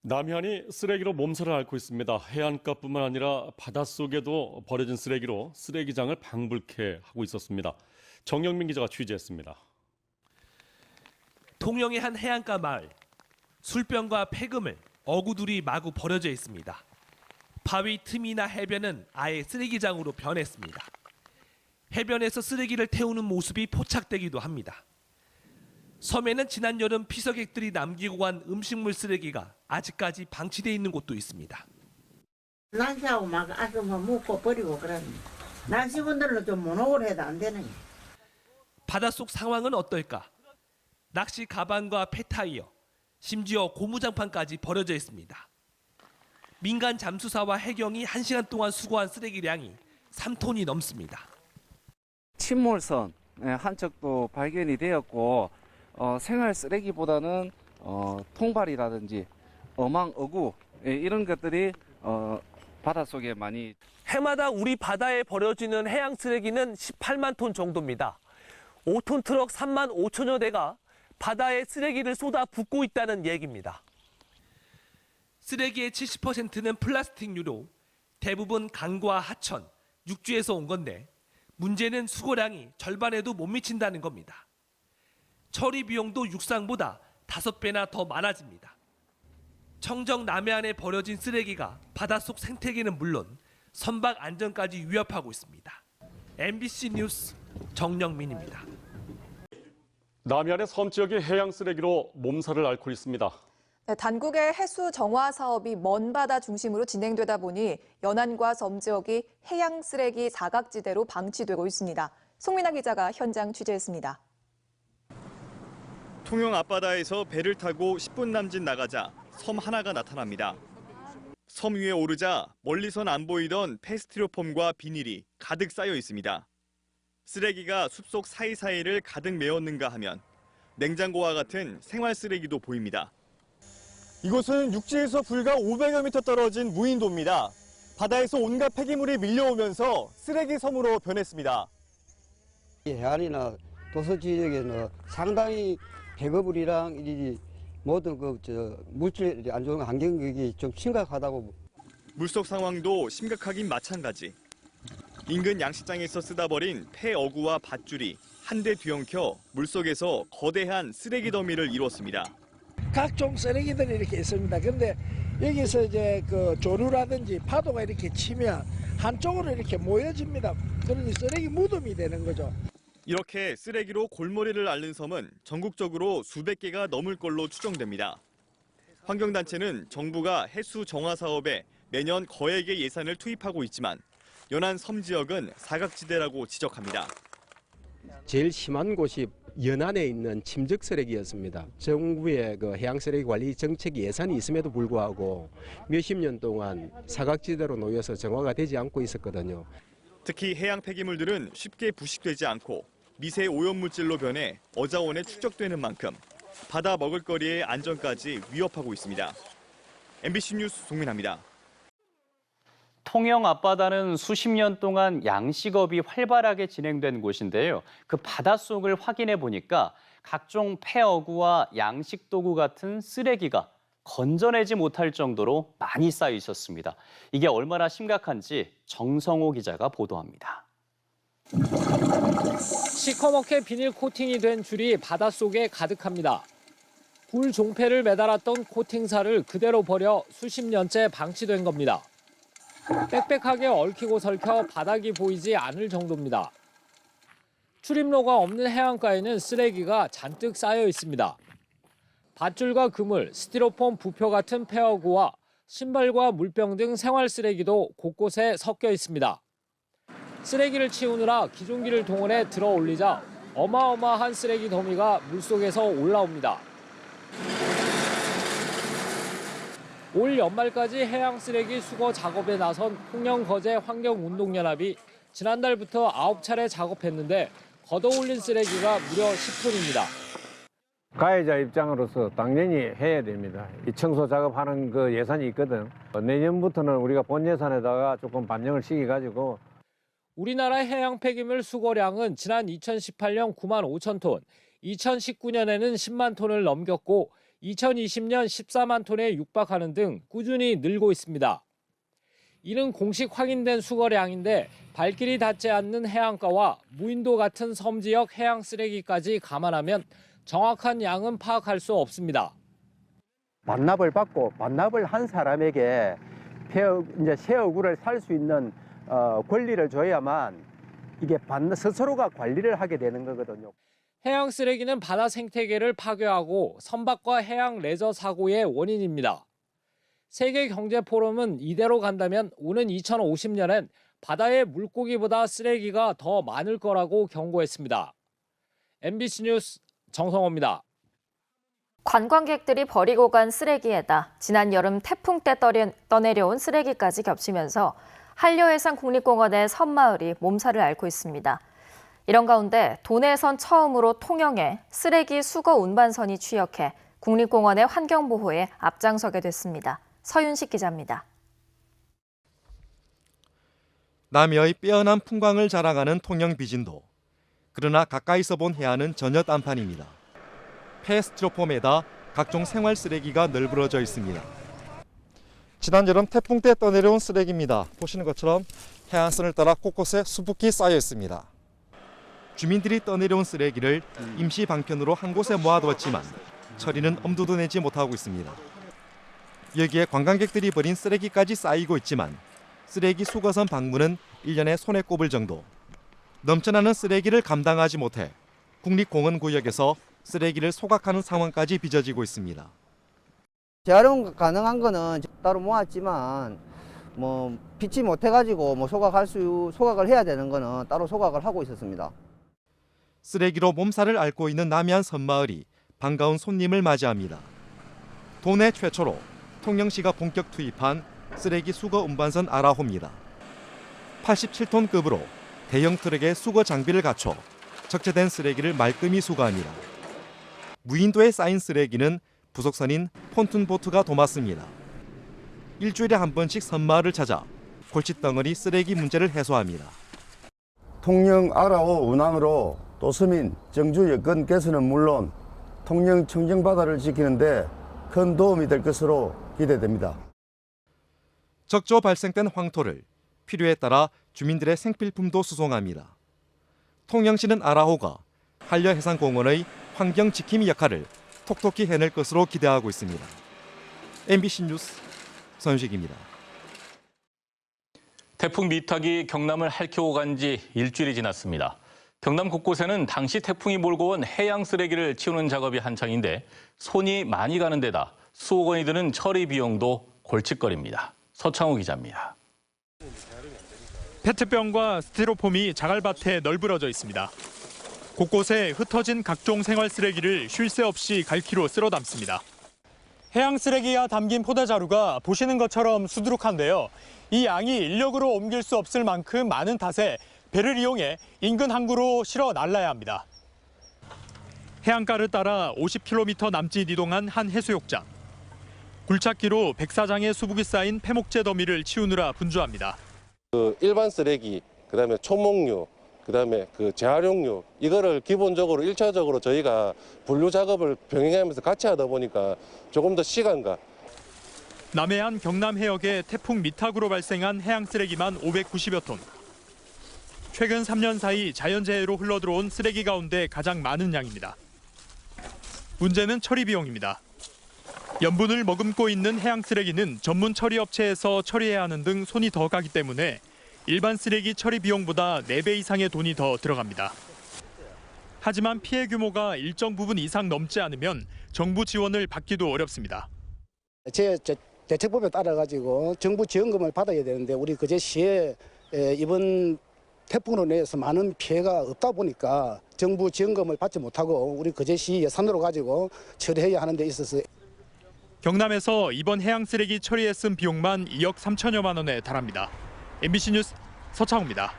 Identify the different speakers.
Speaker 1: 남해안이 쓰레기로 몸살을 앓고 있습니다. 해안가뿐만 아니라 바닷속에도 버려진 쓰레기로 쓰레기장을 방불케 하고 있었습니다. 정영민 기자가 취재했습니다.
Speaker 2: 통영의 한 해안가 마을. 술병과 폐금을 어구들이 마구 버려져 있습니다. 바위 틈이나 해변은 아예 쓰레기장으로 변했습니다. 해변에서 쓰레기를 태우는 모습이 포착되기도 합니다. 섬에는 지난 여름 피서객들이 남기고 간 음식물 쓰레기가 아직까지 방치돼 있는 곳도 있습니다.
Speaker 3: 낚시하고 막 아스만 묻고 버리고 그러니 낚시분들로 좀 모노를 해도 안 되는.
Speaker 2: 바닷속 상황은 어떨까? 낚시 가방과 폐타이어, 심지어 고무장판까지 버려져 있습니다. 민간 잠수사와 해경이 1시간 동안 수거한 쓰레기량이 3톤이 넘습니다.
Speaker 4: 침몰선 한 척도 발견이 되었고 생활 쓰레기보다는 통발이라든지 어망, 어구 이런 것들이 바닷속에 많이.
Speaker 2: 해마다 우리 바다에 버려지는 해양 쓰레기는 18만 톤 정도입니다. 5톤 트럭 3만 5천여 대가 바다에 쓰레기를 쏟아 붓고 있다는 얘기입니다. 쓰레기의 70%는 플라스틱류로 대부분 강과 하천, 육지에서 온 건데 문제는 수거량이 절반에도 못 미친다는 겁니다. 처리 비용도 육상보다 5배나 더 많아집니다. 청정 남해안에 버려진 쓰레기가 바닷속 생태계는 물론 선박 안전까지 위협하고 있습니다. MBC 뉴스 정영민입니다.
Speaker 1: 남해안의 섬 지역이 해양 쓰레기로 몸살을 앓고 있습니다.
Speaker 5: 네, 당국의 해수 정화 사업이 먼 바다 중심으로 진행되다 보니 연안과 섬 지역이 해양 쓰레기 사각지대로 방치되고 있습니다. 송민아 기자가 현장 취재했습니다.
Speaker 6: 통영 앞바다에서 배를 타고 10분 남짓 나가자 섬 하나가 나타납니다. 섬 위에 오르자 멀리선 안 보이던 페스티로폼과 비닐이 가득 쌓여 있습니다. 쓰레기가 숲속 사이사이를 가득 메웠는가 하면 냉장고와 같은 생활 쓰레기도 보입니다. 이곳은 육지에서 불과 500여 미터 떨어진 무인도입니다. 바다에서 온갖 폐기물이 밀려오면서 쓰레기 섬으로 변했습니다.
Speaker 7: 해안이나 도서 지역에는 상당히 폐기물이랑 이 모든 물질 안 좋은 환경이 좀 심각하다고.
Speaker 6: 물속 상황도 심각하긴 마찬가지. 인근 양식장에서 쓰다 버린 폐어구와 밧줄이 한데 뒤엉켜 물속에서 거대한 쓰레기 더미를 이뤘습니다.
Speaker 8: 각종 쓰레기들이 이렇게 있습니다. 그런데 여기서 이제 그 조류라든지 파도가 이렇게 치면 한쪽으로 이렇게 모여집니다. 그러니 쓰레기 무덤이 되는 거죠.
Speaker 6: 이렇게 쓰레기로 골머리를 앓는 섬은 전국적으로 수백 개가 넘을 걸로 추정됩니다. 환경단체는 정부가 해수 정화 사업에 매년 거액의 예산을 투입하고 있지만 연안 섬 지역은 사각지대라고 지적합니다.
Speaker 9: 제일 심한 곳이 연안에 있는 침적 쓰레기였습니다. 정부의 그 해양 쓰레기 관리 정책 예산이 있음에도 불구하고 몇십 년 동안 사각지대로 놓여서 정화가 되지 않고 있었거든요.
Speaker 6: 특히 해양 폐기물들은 쉽게 부식되지 않고 미세 오염물질로 변해 어자원에 축적되는 만큼 바다 먹을거리의 안전까지 위협하고 있습니다. MBC 뉴스 송민아입니다.
Speaker 10: 통영 앞바다는 수십 년 동안 양식업이 활발하게 진행된 곳인데요. 그 바닷속을 확인해 보니까 각종 폐어구와 양식 도구 같은 쓰레기가 건져내지 못할 정도로 많이 쌓여 있었습니다. 이게 얼마나 심각한지 정성호 기자가 보도합니다.
Speaker 11: 시커멓게 비닐 코팅이 된 줄이 바닷속에 가득합니다. 굴 종패를 매달았던 코팅사를 그대로 버려 수십 년째 방치된 겁니다. 빽빽하게 얽히고 설켜 바닥이 보이지 않을 정도입니다. 출입로가 없는 해안가에는 쓰레기가 잔뜩 쌓여 있습니다. 밧줄과 그물, 스티로폼 부표 같은 폐어구와 신발과 물병 등 생활 쓰레기도 곳곳에 섞여 있습니다. 쓰레기를 치우느라 기존기를 동원해 들어 올리자 어마어마한 쓰레기 더미가 물속에서 올라옵니다. 올 연말까지 해양 쓰레기 수거 작업에 나선 통영거제 환경운동연합이 지난달부터 9차례 작업했는데 걷어올린 쓰레기가 무려 10톤입니다.
Speaker 12: 가해자 입장으로서 당연히 해야 됩니다. 이 청소 작업하는 그 예산이 있거든. 내년부터는 우리가 본 예산에다가 조금 반영을 시켜가지고.
Speaker 11: 우리나라 해양 폐기물 수거량은 지난 2018년 9만 5천 톤, 2019년에는 10만 톤을 넘겼고 2020년 14만 톤에 육박하는 등 꾸준히 늘고 있습니다. 이는 공식 확인된 수거량인데 발길이 닿지 않는 해안가와 무인도 같은 섬 지역 해양 쓰레기까지 감안하면 정확한 양은 파악할 수 없습니다.
Speaker 9: 반납을 받고 반납을 한 사람에게 이제 새 어구를 살 수 있는 권리를 줘야만 이게 스스로가 관리를 하게 되는 거거든요.
Speaker 11: 해양 쓰레기는 바다 생태계를 파괴하고 선박과 해양 레저 사고의 원인입니다. 세계경제포럼은 이대로 간다면 오는 2050년엔 바다의 물고기보다 쓰레기가 더 많을 거라고 경고했습니다. MBC 뉴스 정성호입니다.
Speaker 13: 관광객들이 버리고 간 쓰레기에다 지난 여름 태풍 때 떠내려온 쓰레기까지 겹치면서 한려해상 국립공원의 섬마을이 몸살을 앓고 있습니다. 이런 가운데 도내에선 처음으로 통영에 쓰레기 수거 운반선이 취역해 국립공원의 환경보호에 앞장서게 됐습니다. 서윤식 기자입니다.
Speaker 6: 남해의 빼어난 풍광을 자랑하는 통영 비진도. 그러나 가까이서 본 해안은 전혀 딴판입니다. 폐스티로폼에다 각종 생활 쓰레기가 널브러져 있습니다. 지난 여름 태풍 때 떠내려온 쓰레기입니다. 보시는 것처럼 해안선을 따라 곳곳에 수북히 쌓여 있습니다. 주민들이 떠내려온 쓰레기를 임시 방편으로 한 곳에 모아두었지만 처리는 엄두도 내지 못하고 있습니다. 여기에 관광객들이 버린 쓰레기까지 쌓이고 있지만 쓰레기 수거선 방문은 1년에 손에 꼽을 정도. 넘쳐나는 쓰레기를 감당하지 못해 국립공원 구역에서 쓰레기를 소각하는 상황까지 빚어지고 있습니다.
Speaker 7: 재활용 가능한 거는 따로 모았지만 빚지 못해가지고 소각을 해야 되는 거는 따로 소각을 하고 있었습니다.
Speaker 6: 쓰레기로 몸살을 앓고 있는 남해안 섬마을이 반가운 손님을 맞이합니다. 도내 최초로 통영시가 본격 투입한 쓰레기 수거 운반선 아라호입니다. 87톤급으로 대형 트럭에 수거 장비를 갖춰 적재된 쓰레기를 말끔히 수거합니다. 무인도에 쌓인 쓰레기는 부속선인 폰툰보트가 도맡습니다. 일주일에 한 번씩 섬마을을 찾아 골칫덩어리 쓰레기 문제를 해소합니다.
Speaker 14: 통영 아라호 운항으로 도서민, 정주 여건께서는 물론 통영 청정바다를 지키는데 큰 도움이 될 것으로 기대됩니다.
Speaker 6: 적조 발생된 황토를 필요에 따라 주민들의 생필품도 수송합니다. 통영시는 아라호가 한려해상공원의 환경 지킴이 역할을 톡톡히 해낼 것으로 기대하고 있습니다. MBC 뉴스 서윤식입니다.
Speaker 15: 태풍 미탁이 경남을 핥히고 간 지 일주일이 지났습니다. 경남 곳곳에는 당시 태풍이 몰고 온 해양 쓰레기를 치우는 작업이 한창인데 손이 많이 가는 데다 수억 원이 드는 처리 비용도 골칫거리입니다. 서창우 기자입니다.
Speaker 6: 페트병과 스티로폼이 자갈밭에 널브러져 있습니다. 곳곳에 흩어진 각종 생활 쓰레기를 쉴 새 없이 갈퀴로 쓸어 담습니다. 해양 쓰레기가 담긴 포대자루가 보시는 것처럼 수두룩한데요. 이 양이 인력으로 옮길 수 없을 만큼 많은 탓에 배를 이용해 인근 항구로 실어 날라야 합니다. 해안가를 따라 50km 남짓 이동한 한 해수욕장. 굴착기로 104장의 수북이 쌓인 폐목재 더미를 치우느라 분주합니다.
Speaker 16: 일반 쓰레기, 그다음에 초목류, 그다음에 재활용류 이거를 기본적으로 1차적으로 저희가 분류 작업을 병행하면서 같이 하다 보니까 조금 더 시간과
Speaker 6: 남해안 경남 해역에 태풍 미탁으로 발생한 해양 쓰레기만 590여 톤. 최근 3년 사이 자연재해로 흘러들어온 쓰레기 가운데 가장 많은 양입니다. 문제는 처리 비용입니다. 염분을 머금고 있는 해양 쓰레기는 전문 처리 업체에서 처리해야 하는 등 손이 더 가기 때문에 일반 쓰레기 처리 비용보다 4배 이상의 돈이 더 들어갑니다. 하지만 피해 규모가 일정 부분 이상 넘지 않으면 정부 지원을 받기도 어렵습니다.
Speaker 8: 제 대책법에 따라 가지고 정부 지원금을 받아야 되는데 우리 그제시에 이번 태풍으로 인해서 많은 피해가 없다 보니까 정부 지원금을 받지 못하고 우리 그제시 예산으로 가지고 처리해야 하는 데 있어서
Speaker 6: 경남에서 이번 해양 쓰레기 처리에 쓴 비용만 2억 3천여만 원에 달합니다. MBC 뉴스 서창우입니다.